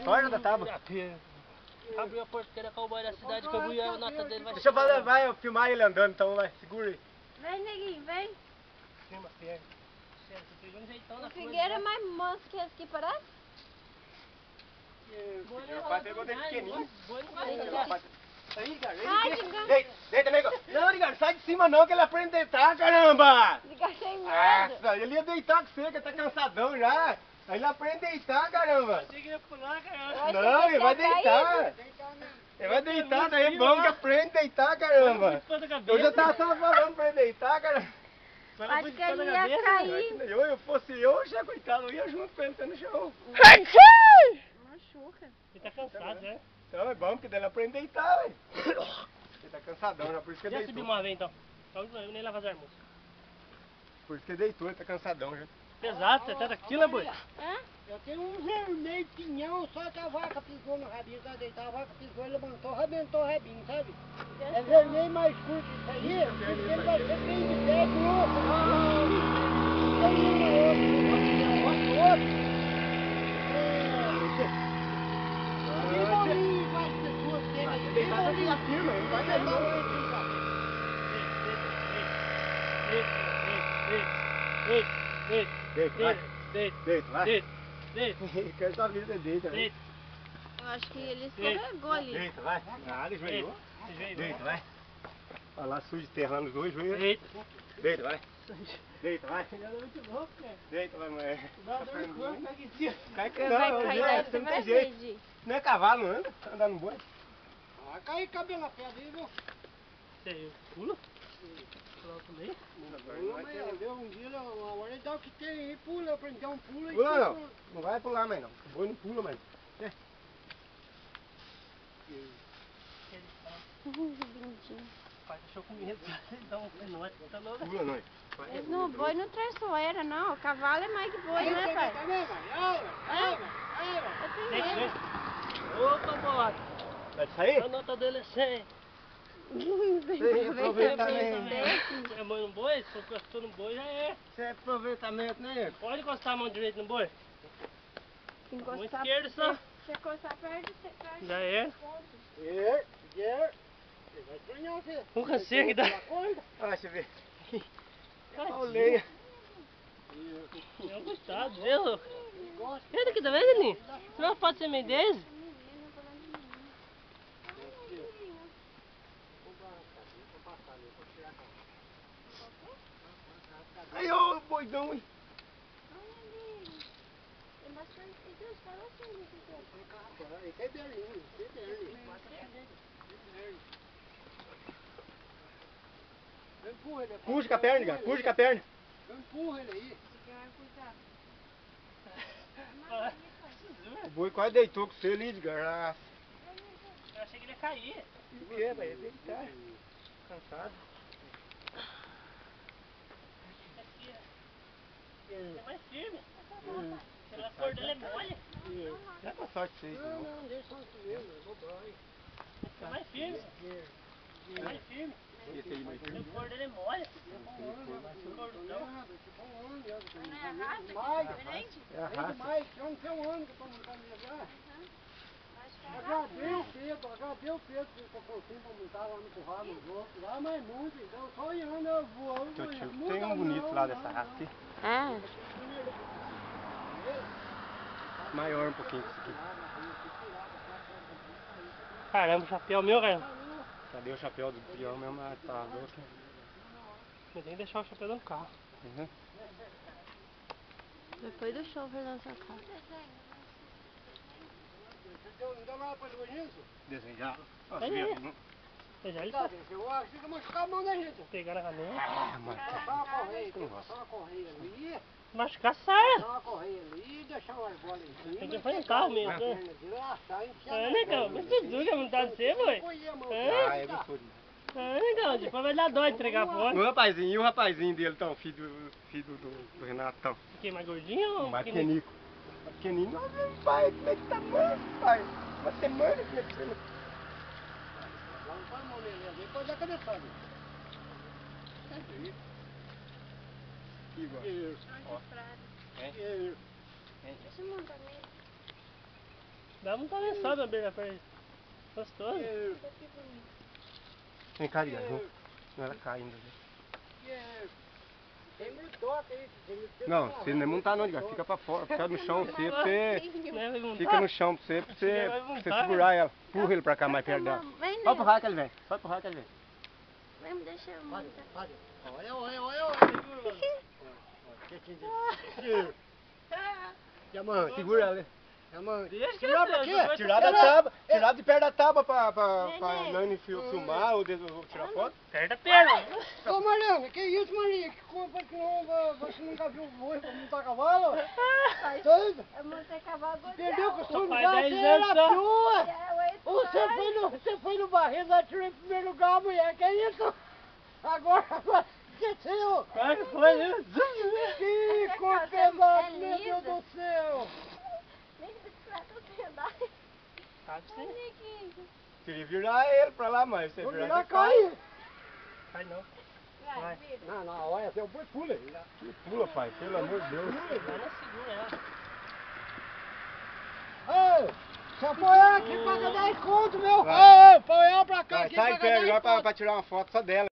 Sorte da tábua. Abriu a porteira com o boy da cidade, foi buiar, a nota dele vai Deixa eu fazer, vai filmar ele andando, então vai, segura aí. Vem, neguinho, vem. Firma, perna. Você pegou um jeitão na O Figueira é mais manso que esse aqui, parece? Meu pai pegou dele pequenininho. Aí, cara, deita, nego. Não, Edgar, sai de cima não, que ele aprende a deitar, caramba. Edgar tem medo. Nossa, ele ia deitar com você, que tá cansadão já. Aí ele aprende a deitar, caramba. Achei que ia pular, caramba. Não, ele vai deitar. Ele vai deitar, daí é bom que aprende a deitar, caramba. Eu já tava só falando pra ele deitar, caramba. Acho que ele ia cair. Eu fosse eu, já coitado, eu ia junto com ele no chão. Machuca. Ele tá cansado, né? Então é bom, porque daí ele aprende a deitar, velho. Ele tá cansadão, já, por isso que ele Já deitou. subiu uma vez então. Eu nem lavo as armas. Por isso que ele deitou, ele tá cansadão já. Pesado, 70 quilos, né, boi? Eu tenho um vermelho pinhão, só que a vaca pisou no rabinho, tá deitado, a vaca pisou e levantou, arrebentou o rabinho, sabe? É vermelho mais curto isso aí, porque ele vai ser bem de pé grosso. Deita, vai. Quer sua vida, deita. Eu acho que ele escorregou ali. Deita, vai. Nada, joelhou. Deita, vai. Olha lá, sujo de terra nos dois joelhos. Deita, vai. Deita, vai. Deita, vai, mãe. Cai que Vai não, cair, você você não vai tem ver, jeito. Gi. Não é cavalo, não anda? Andar no boi. Vai cair cabelo na pedra aí, viu? Você pula? Pula no meio? Pula, mas um dia, uma hora ele dá o que tem aí, pula, aprender um pulo. Pula não. Não vai pular mais não. O boi não pula mais. Bonitinho. O pai deixou com medo. Então, não, tá louco. Pula não. Esse no boi não traiçoeira, não. O cavalo é mais que boi, né, pai? Eu tenho medo. Opa, bola. Vai sair? A nota dele é 100. Sem aproveitamento. Você é mãe no boi? Se for encostou no boi, já é. Sem aproveitamento, né? Pode encostar a mão direita no boi? Se Mão encostar, esquerda só. se encostar perto, você cai. Já é. Ele vai sonhar, filho. Um canseiro que dá. Ah, deixa eu ver. Pauleia. É um gostado, viu? Entra aqui, tá vendo, Aninho? Você não pode ser meio desse? Aí, ô, boidão, hein? Esse é Berlim, Empurra ele. Puxa com a perna, cara. Puxa com a perna. Empurra ele aí. O boi quase deitou com você ali, desgraça. Eu achei que ele ia cair. O que, velho? Ele tá cansado. É mais firme. Pela cor dele é mole. Dá pra sorte você aí. Não, deixa isso mesmo, é bobagem. É mais firme. É mais firme. Esse aí mais firme. A cor dele é mole. É a raça. Mas já não tem um ano que eu tô montando ele já. Agradei o Pedro que tocou assim pra montar lá no curral, nos outros lá, mas muito, então só olhando eu voando. Teu tio, tem um bonito lá dessa raça aqui. É. Maior um pouquinho que esse aqui. Caramba, o chapéu meu, cara. Cadê o chapéu do peão mesmo? Ah, tá louco. Eu tenho que deixar o chapéu no carro. Uhum. Depois do show, Fernando, sua casa. Não dá nada pra fazer isso? Desenhar. Já ele Tá, tá eu acho que vai machucar a mão da gente. pegando a caminha. Ah, mano. Passar uma correia, passar uma correia ali, Machucar saia. passar uma correia ali, deixar uma argola em cima. Tem que fazer carro mesmo, né? É, negão, mas tu dura a vontade de ser, boy. Ah, é gostoso demais. É, negão, depois vai dar dó de entregar fora. O rapazinho, e o rapazinho dele, então, filho do Renatão? Fiquei mais gordinho ou Mais pequenininho? pequenico. Mais pequenininho. Nossa, pai, como é que tá manso, pai? Uma semana, como é que você... Lançar a mão nele ali, depois da cabeçada. Igual. Isso. Ó. Isso. Deixa eu montar nele. Dá vontade de sobe a beira pra ele. Gostoso. Vem cá, Edgar. Não, ela cai ainda. Tem muito toque aí. Não, você não é montar não, Edgar. Fica pra fora. Fica no chão pra você. Né, vai montar? Fica no chão pra você segurar ela. Empurra ele pra cá mais perto dela. Vem, Só Ney. empurrar que ele vem. Só empurrar que ele vem. Vem, deixa eu montar. Olha. Diamante, segura ela. Diamante. Deixa Tirar pra Deus, quê? eu vou Tirar da tábua. Tirar de perto da tábua pra Nenê. Nani filmar ou tirar foto. Perto da perna. Ô Mariana, que isso, Maria? Que culpa que não, você nunca viu boi pra montar cavalo? Doido? Eu montei cavalo gordão. Perdeu o costume Faz já 10 era anos só. pior. É, Você foi no barreiro lá, tirou em primeiro lugar, mulher, que é isso? Agora esqueceu. Quase foi, né? Que cor É pesada, meu linda. Deus do céu. Nem de bicicleta eu sei andar. Sabe sim. Olha aqui. Queria virar ele pra lá, mas você Vou virar virar você cai. cair. Vai não. Vai, vira. Não, olha, seu boi pula aí. Pula, pai, pelo amor de Deus. Vai na segura ela. Ô, se apoiar aqui, paga 10 conto, meu. Vai. Ô, apoiar pra cá Vai, aqui, sai paga perto 10 agora conto. pra tirar uma foto só dela.